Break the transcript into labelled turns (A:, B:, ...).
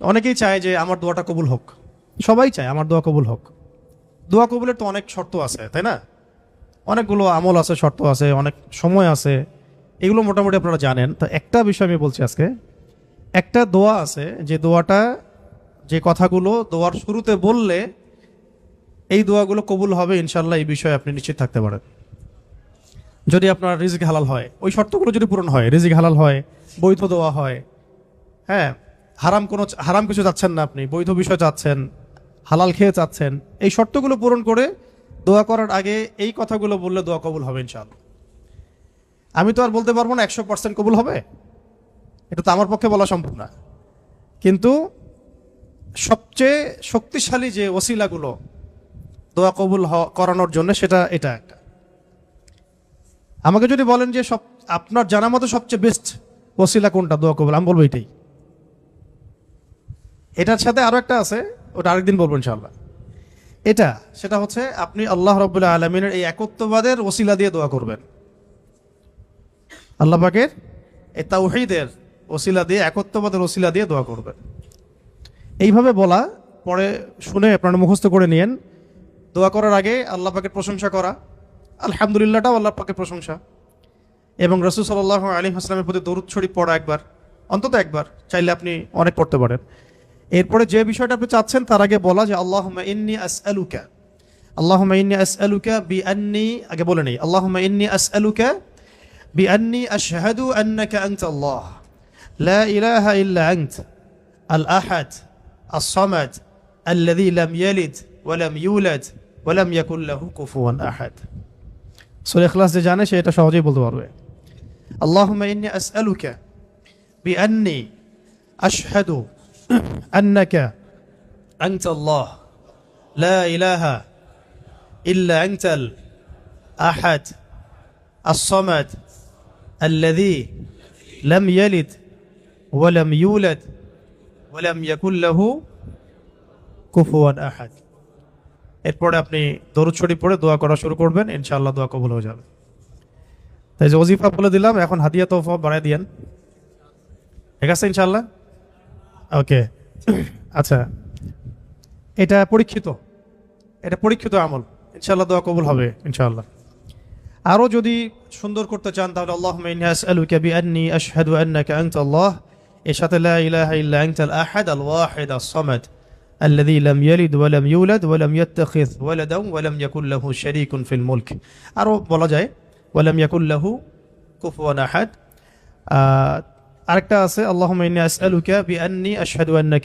A: অনেকেই চায় যে আমার দোয়াটা কবুল হোক, সবাই চায় আমার দোয়া কবুল হোক। দোয়া কবুলের তো অনেক শর্ত আছে, তাই না? অনেকগুলো আমল আছে, শর্ত আছে, অনেক সময় আছে, এগুলো মোটামুটি আপনারা জানেন। তো একটা বিষয় আমি বলছি আজকে, একটা দোয়া আছে যে দোয়াটা, যে কথাগুলো দোয়ার শুরুতে বললে এই দোয়াগুলো কবুল হবে ইনশাল্লাহ, এই বিষয়ে আপনি নিশ্চিত থাকতে পারেন। যদি আপনার রিজিক হালাল হয়, ওই শর্তগুলো যদি পূরণ হয়, রিজিক হালাল হয়, বৈধ দোয়া হয়, হ্যাঁ, হারাম কিছু চাচ্ছেন না, আপনি বৈধ বিষয় চাচ্ছেন, হালাল খেয়ে চাচ্ছেন, এই শর্তগুলো পূরণ করে দোয়া করার আগে এই কথাগুলো বললে দোয়া কবুল হবে ইনশাআল্লাহ। আমি তো আর বলতে পারবো না 100% কবুল হবে, এটা তো আমার পক্ষে বলা সম্ভব না। কিন্তু সবচেয়ে শক্তিশালী যে ওসিলাগুলো দোয়া কবুল করানোর জন্য, সেটা এটা একটা। আমাকে যদি বলেন যে আপনার জানা মতো সবচেয়ে বেস্ট ওসিলা কোনটা দোয়া কবুল, আমি বলবো এটাই। এটার সাথে আরো একটা আছে, ওটা আরেকদিন বলবো ইনশাআল্লাহ। সেটা হচ্ছে আপনি আল্লাহ রাব্বুল আলামিনের এই একত্ববাদের ওসিলা দিয়ে দোয়া করবেন। আল্লাহ পাকের এই তাওহীদের ওসিলা দিয়ে, একত্ববাদের ওসিলা দিয়ে দোয়া করবেন। এইভাবে বলা, পরে শুনে আপনারা মুখস্থ করে নিয়েন। দোয়া করার আগে আল্লাহ পাকের প্রশংসা করা, আলহামদুলিল্লাহটাও আল্লাহ পাকের প্রশংসা, এবং রাসূল সাল্লাল্লাহু আলাইহি ওয়াসাল্লামের প্রতি দরুদ শরীফ পড়া একবার, অন্তত একবার, চাইলে আপনি অনেক পড়তে পারেন। এরপরে যে বিষয়টা আপনি চাচ্ছেন তার আগে বলা যে আল্লাহুম্মা ইন্নী আসআলুকা বিআন্নী, আগে বলে নেই, আল্লাহুম্মা ইন্নী আসআলুকা বিআন্নী আশহাদু আন্নাকা আনতাল্লাহ লা ইলাহা ইল্লা আনতা আল আহাদ আস-সামাদ আল্লাযী লাম ইয়ালিদ ওয়া লাম ইউলাদ ওয়া লাম ইয়াকুল লাহু কুফুয়ান আহাদ। সূরা ইখলাস যে জানে সে এটা সহজেই বলতে পারবে। আল্লাহুম্মা ইন্নী আসআলুকা বিআন্নী আশহাদু আন্নাকা আনতাল্লাহ লা ইলাহা ইল্লা আনতাল আহাদ আস-সামাদ আল্লাযী লাম ইয়ালিদ ওয়া লাম ইউলাদ ওয়া লাম ইয়াকুল লাহু কুফুয়ান আহাদ। এরপরে আপনি দরুদ শরীফ পড়ে দোয়া করা শুরু করবেন, ইনশাআল্লাহ দোয়া কবুল হয়ে যাবে। তাই যে ওজিফা বলে দিলাম, এখন হাদিয়া তোফা বাড়ায় দিয়েন, ঠিক আছে ইনশাআল্লাহ? ওকে। আচ্ছা, এটা পরীক্ষিত আমল, ইনশাআল্লাহ দোয়া কবুল হবে ইনশাআল্লাহ। আরও যদি সুন্দর করতে চান তাহলে আল্লাহুম্মা ইন্নী আসআলুকা বিআন্নী আশহাদু আন্নাকা আনতাল্লাহ, এর সাথে লা ইলাহা ইল্লা আনতাল আহাদ আল ওয়াহিদ আস-সামাদ আল্লাযী লাম ইয়ালিদ ওয়া লাম ইউলাদ ওয়া লাম ইয়াত্তাখিয ওয়ালাদান ওয়া লাম ইয়াকুল লাহু শারীকুন ফিল মুলক। আরও বলা যায় ওয়া লাম ইয়াকুল লাহু কুফুয়ান আহাদ। আরেকটা আছে আল্লাহুম্মা ইন্নী আসআলুকা বিআন্নী আশহাদু আন্নাকা